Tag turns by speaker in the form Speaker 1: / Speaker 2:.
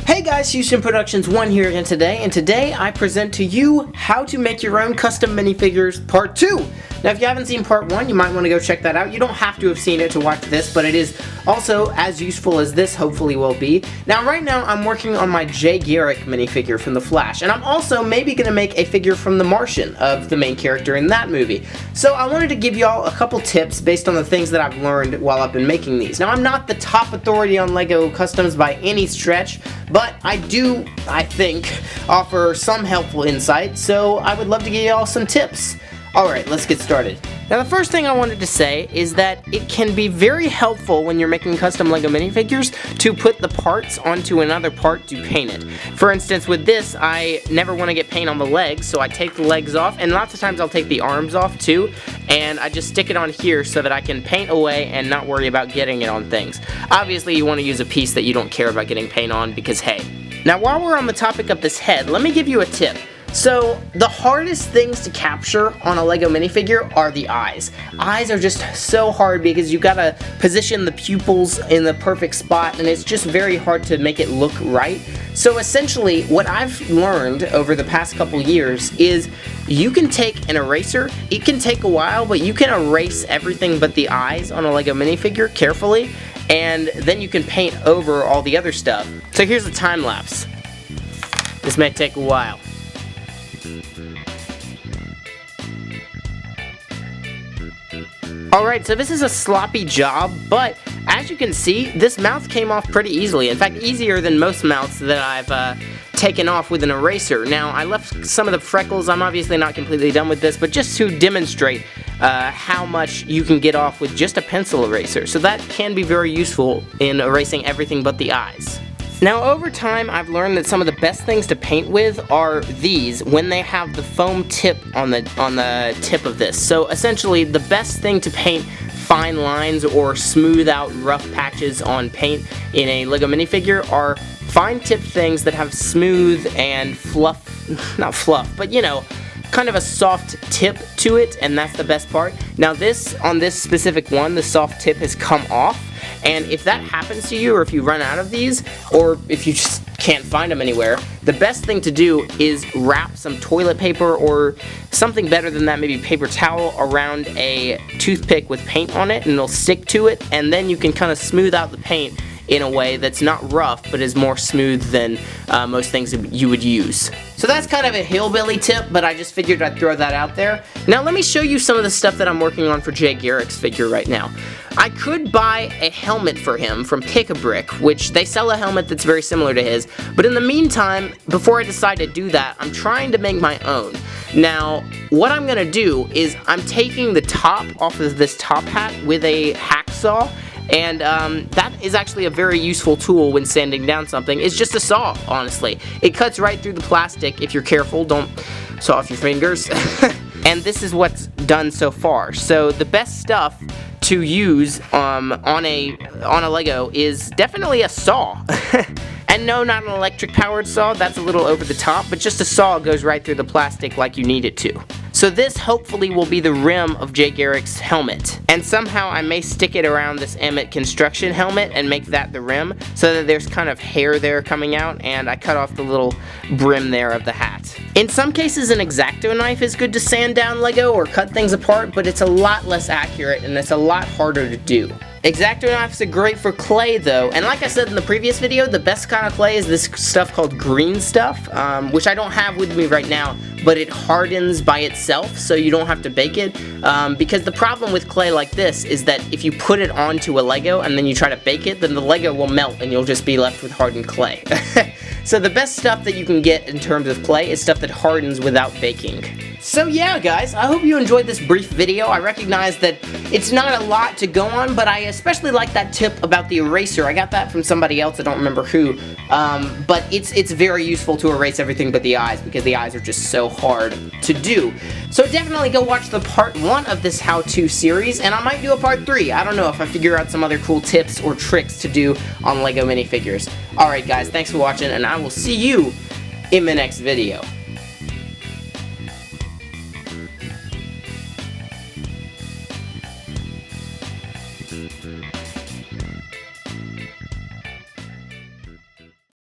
Speaker 1: Hey guys, Houston Productions 1 here again today, and today I present to you how to make your own custom minifigures part 2. Now if you haven't seen part 1, you might want to go check that out. You don't have to have seen it to watch this, but it is also as useful as this hopefully will be. Now right now I'm working on my Garrick minifigure from The Flash, and I'm also maybe going to make a figure from The Martian of the main character in that movie. So I wanted to give y'all a couple tips based on the things that I've learned while I've been making these. Now I'm not the top authority on LEGO customs by any stretch, but I do, I think, offer some helpful insight, so I would love to give y'all some tips. Alright, let's get started. Now the first thing I wanted to say is that it can be very helpful when you're making custom LEGO minifigures to put the parts onto another part to paint it. For instance, with this, I never want to get paint on the legs, so I take the legs off, and lots of times I'll take the arms off too, and I just stick it on here so that I can paint away and not worry about getting it on things. Obviously, you want to use a piece that you don't care about getting paint on because, hey. Now while we're on the topic of this head, let me give you a tip. So, the hardest things to capture on a LEGO minifigure are the eyes. Eyes are just so hard because you gotta position the pupils in the perfect spot, and it's just very hard to make it look right. So essentially, what I've learned over the past couple years is you can take an eraser. It can take a while, but you can erase everything but the eyes on a LEGO minifigure carefully, and then you can paint over all the other stuff. So here's a time lapse. This may take a while. Alright, so this is a sloppy job, but as you can see, this mouth came off pretty easily. In fact, easier than most mouths that I've taken off with an eraser. Now, I left some of the freckles. I'm obviously not completely done with this, but just to demonstrate how much you can get off with just a pencil eraser. So that can be very useful in erasing everything but the eyes. Now over time I've learned that some of the best things to paint with are these when they have the foam tip on the tip of this. So essentially the best thing to paint fine lines or smooth out rough patches on paint in a LEGO minifigure are fine tip things that have smooth and not fluff, but you know, kind of a soft tip to it, and that's the best part. Now on this specific one, the soft tip has come off. And if that happens to you, or if you run out of these, or if you just can't find them anywhere, the best thing to do is wrap some toilet paper or something better than that, maybe paper towel, around a toothpick with paint on it, and it'll stick to it, and then you can kind of smooth out the paint in a way that's not rough, but is more smooth than most things that you would use. So that's kind of a hillbilly tip, but I just figured I'd throw that out there. Now let me show you some of the stuff that I'm working on for Garrick's figure right now. I could buy a helmet for him from Pick-a-Brick, which they sell a helmet that's very similar to his, but in the meantime, before I decide to do that, I'm trying to make my own. Now, what I'm gonna do is I'm taking the top off of this top hat with a hacksaw, and that is actually a very useful tool when sanding down something. It's just a saw, honestly. It cuts right through the plastic if you're careful. Don't saw off your fingers. And this is what's done so far. So the best stuff to use on a LEGO is definitely a saw. And no, not an electric powered saw, that's a little over the top, but just a saw goes right through the plastic like you need it to. So this hopefully will be the rim of Garrick's helmet. And somehow I may stick it around this Emmett construction helmet and make that the rim, so that there's kind of hair there coming out, and I cut off the little brim there of the hat. In some cases an X-Acto knife is good to sand down LEGO or cut things apart, but it's a lot less accurate and it's a lot harder to do. X-Acto knives are great for clay though, and like I said in the previous video, the best kind of clay is this stuff called green stuff, which I don't have with me right now, but it hardens by itself so you don't have to bake it, because the problem with clay like this is that if you put it onto a LEGO and then you try to bake it, then the LEGO will melt and you'll just be left with hardened clay. So the best stuff that you can get in terms of clay is stuff that hardens without baking. So yeah guys, I hope you enjoyed this brief video. I recognize that it's not a lot to go on, but I especially like that tip about the eraser. I got that from somebody else, I don't remember who, but it's very useful to erase everything but the eyes, because the eyes are just so hard to do. So definitely go watch the part 1 of this how-to series, and I might do a part 3. I don't know if I figure out some other cool tips or tricks to do on LEGO minifigures. Alright guys, thanks for watching, and I will see you in the next video.